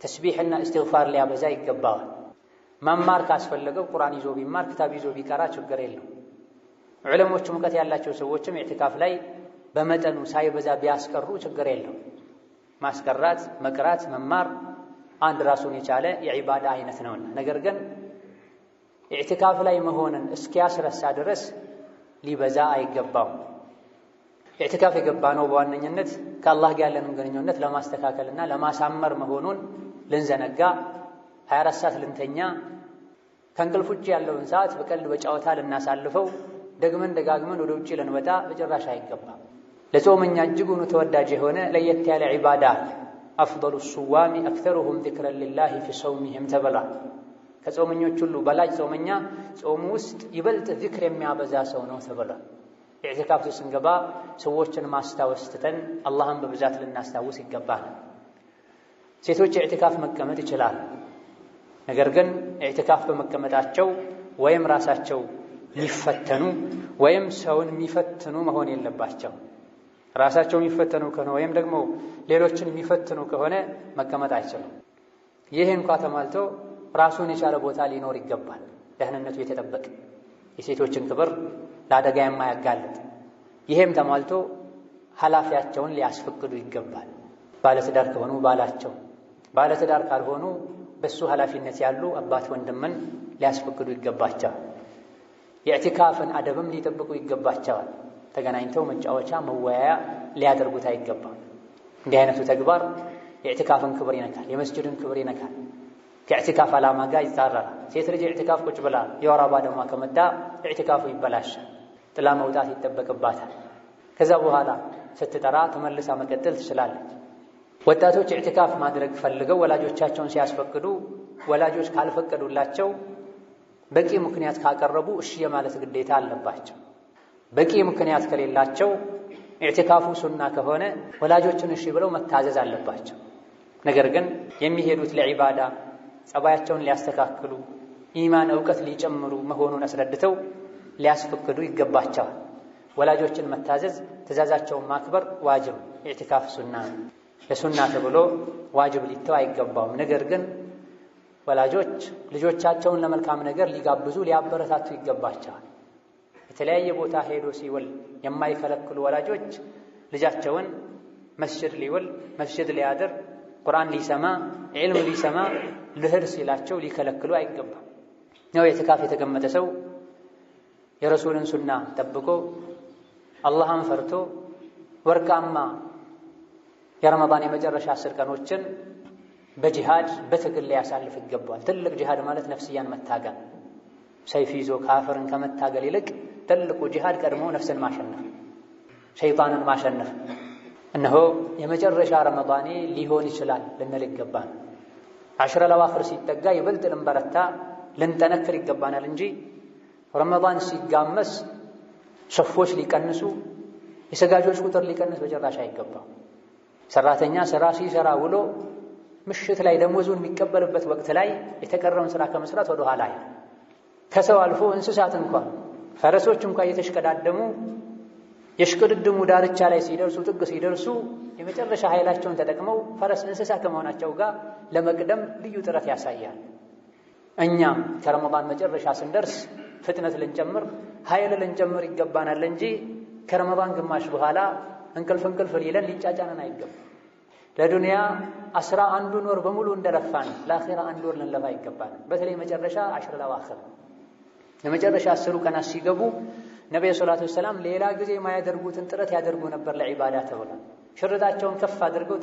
ተስቢሕና እስትግፋር ሊያበዛ ይገባዋል። መማር ካስፈለገው ቁርአን ይዞ ቢማር ክታብ ይዞ ቢቀራ ችግር የለው። ዑለሞች ሙቀት ያላቸው ሰዎችም ኢዕቲካፍ ላይ በመጠኑ ሳይበዛ ቢያስቀሩ ችግር የለው። ማስቀራት፣ መቅራት፣ መማር አንድ ራሱን የቻለ የዒባዳ አይነት ነውና፣ ነገር ግን ኢዕቲካፍ ላይ መሆንን እስኪያስረሳ ድረስ ሊበዛ አይገባውም። ኢዕቲካፍ የገባ ነው በዋነኝነት ከአላህ ጋር ያለንን ግንኙነት ለማስተካከልና ለማሳመር መሆኑን ልንዘነጋ፣ 24 ሰዓት ልንተኛ፣ ከእንቅልፍ ውጭ ያለውን ሰዓት በቀልድ በጨዋታ ልናሳልፈው፣ ደግመን ደጋግመን ወደ ውጭ ልንወጣ በጭራሽ አይገባም። ለጾመኛ እጅጉኑ ተወዳጅ የሆነ ለየት ያለ ዒባዳ አፍደሉ ሱዋሚ አክተሩሁም ዚክረን ሊላሂ ፊ ሰውሚሂም ተብሏል። ከጾመኞች ሁሉ በላጭ ጾመኛ ጾሙ ውስጥ ይበልጥ ዚክር የሚያበዛ ሰው ነው ተብሏል። ኢዕቲካፍ ስንገባ ሰዎችን ማስታወስ ትተን አላህን በብዛት ልናስታውስ ይገባል። ሴቶች ኢዕቲካፍ መቀመጥ ይችላሉ። ነገር ግን ኢዕቲካፍ በመቀመጣቸው ወይም ራሳቸው የሚፈተኑ ወይም ሰውን የሚፈትኑ መሆን የለባቸው። ራሳቸው የሚፈተኑ ከሆነ ወይም ደግሞ ሌሎችን የሚፈትኑ ከሆነ መቀመጥ አይችሉም። ይህ እንኳ ተሟልቶ ራሱን የቻለ ቦታ ሊኖር ይገባል። ደህንነቱ የተጠበቀ የሴቶችን ክብር ለአደጋ የማያጋልጥ ይሄም ተሟልቶ ኃላፊያቸውን ሊያስፈቅዱ ይገባል። ባለትዳር ከሆኑ ባላቸው፣ ባለትዳር ካልሆኑ በሱ ኃላፊነት ያሉ አባት ወንድምን ሊያስፈቅዱ ይገባቸዋል። የኢዕቲካፍን አደብም ሊጠብቁ ይገባቸዋል። ተገናኝተው መጫወቻ መወያያ ሊያደርጉት አይገባም። እንዲህ አይነቱ ተግባር የኢዕቲካፍን ክብር ይነካል፣ የመስጅድን ክብር ይነካል። ከኢዕቲካፍ ዓላማ ጋር ይጻረራል። ሴት ልጅ ኢዕቲካፍ ቁጭ ብላ የወር አበባ ደሟ ከመጣ ኢዕቲካፉ ይበላሻል። ጥላ መውጣት ይጠበቅባታል። ከዛ በኋላ ስትጠራ ተመልሳ መቀጠል ትችላለች። ወጣቶች ኢዕቲካፍ ማድረግ ፈልገው ወላጆቻቸውን ሲያስፈቅዱ ወላጆች ካልፈቀዱላቸው በቂ ምክንያት ካቀረቡ እሺ የማለት ግዴታ አለባቸው። በቂ ምክንያት ከሌላቸው ኢዕቲካፉ ሱና ከሆነ ወላጆችን እሺ ብለው መታዘዝ አለባቸው። ነገር ግን የሚሄዱት ለዒባዳ ጸባያቸውን ሊያስተካክሉ ኢማን እውቀት ሊጨምሩ መሆኑን አስረድተው ሊያስፈቅዱ ይገባቸዋል። ወላጆችን መታዘዝ ትእዛዛቸውን ማክበር ዋጅብ፣ ኢዕቲካፍ ሱና ለሱና ተብሎ ዋጅብ ሊተው አይገባውም። ነገር ግን ወላጆች ልጆቻቸውን ለመልካም ነገር ሊጋብዙ ሊያበረታቱ ይገባቸዋል። የተለያየ ቦታ ሄዶ ሲውል የማይከለክሉ ወላጆች ልጃቸውን መስጅድ ሊውል መስጅድ ሊያድር ቁርአን ሊሰማ ዒልም ሊሰማ ልህር ሲላቸው ሊከለክሉ አይገባም። ነው ኢዕቲካፍ የተቀመጠ ሰው የረሱልን ሱና ጠብቆ አላህን ፈርቶ ወርቃማ የረመዳን የመጨረሻ 10 ቀኖችን በጂሃድ በትግል ሊያሳልፍ ይገባል። ትልቅ ጂሃድ ማለት ነፍስያን መታገል፣ ሰይፍ ይዞ ካፍርን ከመታገል ይልቅ ትልቁ ጂሃድ ቀድሞ ነፍስን ማሸነፍ፣ ሸይጣንን ማሸነፍ። እነሆ የመጨረሻ ረመዳኔ ሊሆን ይችላል ልንል ይገባል። 10 ለዋኽር ሲጠጋ ይበልጥ ልንበረታ ልንጠነክር ይገባናል እንጂ ረመዳን ሲጋመስ ሶፎች ሊቀንሱ የሰጋጆች ቁጥር ሊቀንስ በጭራሽ አይገባም። ሰራተኛ ስራ ሲሰራ ውሎ ምሽት ላይ ደሞዙን የሚቀበልበት ወቅት ላይ የተቀረውን ስራ ከመስራት ወደ ኋላ ከሰው አልፎ እንስሳት እንኳን ፈረሶች እንኳን እየተሽቀዳደሙ የሽቅድድሙ ዳርቻ ላይ ሲደርሱ ጥግ ሲደርሱ የመጨረሻ ኃይላቸውን ተጠቅመው ፈረስ እንስሳ ከመሆናቸው ጋር ለመቅደም ልዩ ጥረት ያሳያል። እኛም ከረመዳን መጨረሻ ስንደርስ ፍጥነት ልንጨምር ኃይል ልንጨምር ይገባናል እንጂ ከረመዳን ግማሽ በኋላ እንቅልፍ ሊለን ሊጫጫነን አይገባም። ለዱንያ 11 ወር በሙሉ እንደለፋን ለአኺራ 1 ወር ልንለፋ ይገባናል። በተለይ መጨረሻ 10 ለዋኽር ለመጨረሻ 10 ቀናት ሲገቡ ነብዩ ሰለላሁ ዐለይሂ ወሰለም ሌላ ጊዜ የማያደርጉትን ጥረት ያደርጉ ነበር ለዒባዳ ተብለው። ሽርጣቸውን ከፍ አድርገው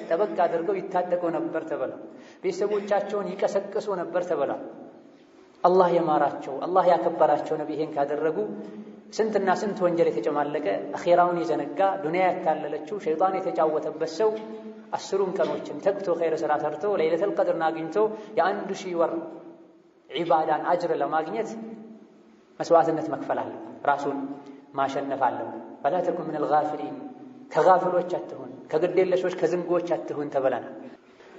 ጠበቅ አድርገው ይታጠቁ ነበር ተብለው። ቤተሰቦቻቸውን ይቀሰቅሱ ነበር ተብለው። አላህ የማራቸው አላህ ያከበራቸው ነብይን ካደረጉ ስንትና ስንት ወንጀል የተጨማለቀ አኺራውን የዘነጋ ዱንያ ያታለለችው ሸይጣን የተጫወተበት ሰው 10 ቀኖችን ተግቶ ኸይር ስራ ሰርቶ ለይለቱል ቀድርን አግኝቶ የ1000 ወር ዒባዳን አጅር ለማግኘት መስዋዕትነት መክፈል አለ። ራሱን ማሸነፍ አለ። فلا تكن من الغافلين ከጋፍሎች አትሁን፣ ከግዴለሾች ከዝንጎች አትሁን ተብለናል።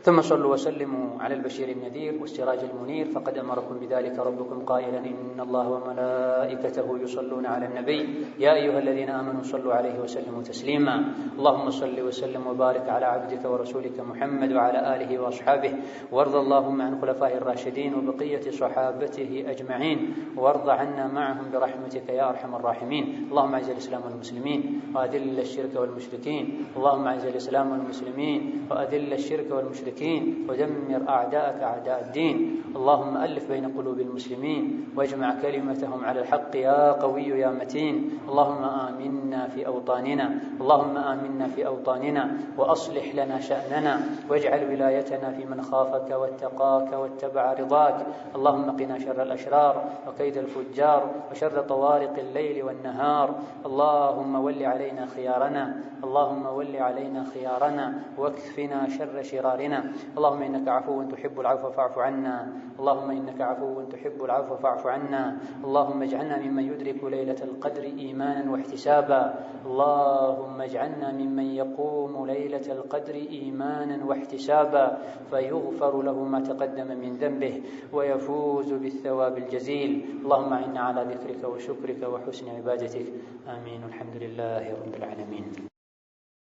ثم صلوا وسلموا على البشير النذير والسراج المنير فقد أمركم بذلك ربكم قائلا إن الله وملائكته يصلون على النبي يا أيها الذين آمنوا صلوا عليه وسلموا تسليما اللهم صل وسلم وبارك على عبدك ورسولك محمد وعلى آله وأصحابه وارض اللهم عن خلفاء الراشدين وبقية صحابته أجمعين وارض عنا معهم برحمتك يا أرحم الراحمين اللهم أعز الإسلام والمسلمين وأذل الشرك والمشركين اللهم أعز الإسلام والمسلمين وأذل الشرك والمشركين ودمر أعداءك أعداء الدين اللهم ألف بين قلوب المسلمين واجمع كلمتهم على الحق يا قوي يا متين اللهم آمنا في أوطاننا اللهم آمنا في أوطاننا وأصلح لنا شأننا واجعل ولايتنا في من خافك واتقاك واتبع رضاك اللهم قنا شر الأشرار وكيد الفجار وشر طوارق الليل والنهار اللهم ول علينا خيارنا اللهم ول علينا خيارنا واكفنا شر شرارنا عنا. اللهم إنك عفو تحب العفو فاعف عنا. اللهم إنك عفو تحب العفو فاعف عنا. اللهم اجعلنا ممن يدرك ليلة القدر إيمانا واحتسابا. اللهم اجعلنا ممن يقوم ليلة القدر إيمانا واحتسابا فيغفر له ما تقدم من ذنبه ويفوز بالثواب الجزيل. اللهم إنا على ذكرك وشكرك وحسن عبادتك. آمين. الحمد لله رب العالمين.